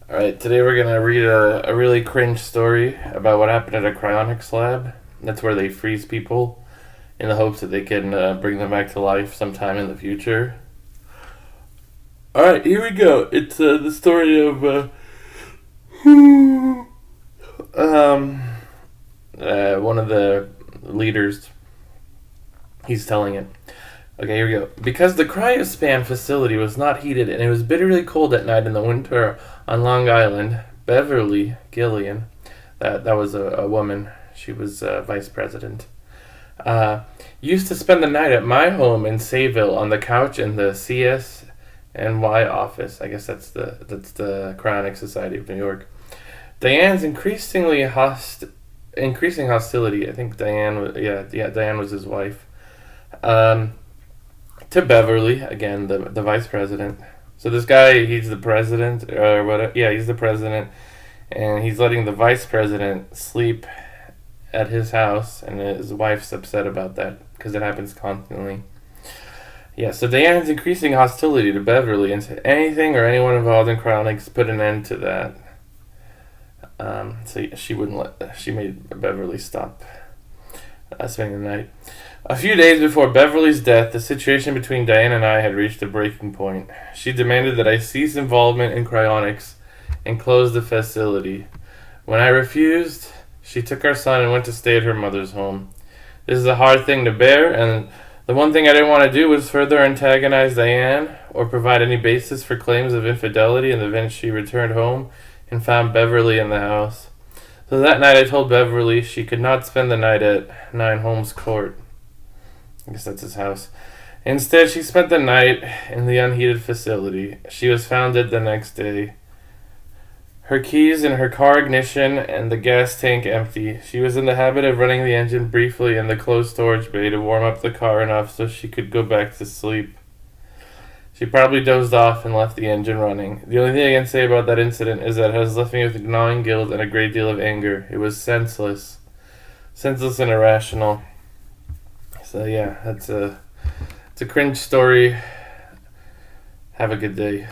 Alright, today we're gonna read a really cringe story about what happened at a cryonics lab. That's where they freeze people in the hopes that they can bring them back to life sometime in the future. Alright, here we go. It's the story of one of the leaders. He's telling it. Okay, here we go. Because the cryospan facility was not heated and it was bitterly cold at night in the winter on Long Island, Beverly Gillian, that was a woman, she was vice president, used to spend the night at my home in Sayville on the couch in the CSNY office. I guess that's the Cryonics Society of New York. Diane's increasing hostility. I think Diane was his wife. To Beverly, again, the vice president. So this guy, he's the president, or whatever. Yeah, he's the president, and he's letting the vice president sleep at his house, and his wife's upset about that because it happens constantly. Yeah, so Diane's increasing hostility to Beverly, and said anything or anyone involved in cryonics put an end to that. So she made Beverly stop spending the night. A few days before Beverly's death, the situation between Diane and I had reached a breaking point. She demanded that I cease involvement in cryonics and close the facility. When I refused, she took our son and went to stay at her mother's home. This is a hard thing to bear, and the one thing I didn't want to do was further antagonize Diane or provide any basis for claims of infidelity in the event she returned home and found Beverly in the house. So that night I told Beverly she could not spend the night at 9 Holmes Court. I guess that's his house. Instead, she spent the night in the unheated facility. She was found dead the next day. Her keys in her car ignition and the gas tank empty. She was in the habit of running the engine briefly in the closed storage bay to warm up the car enough so she could go back to sleep. She probably dozed off and left the engine running. The only thing I can say about that incident is that it has left me with gnawing guilt and a great deal of anger. It was senseless. Senseless and irrational. So yeah, it's a cringe story. Have a good day.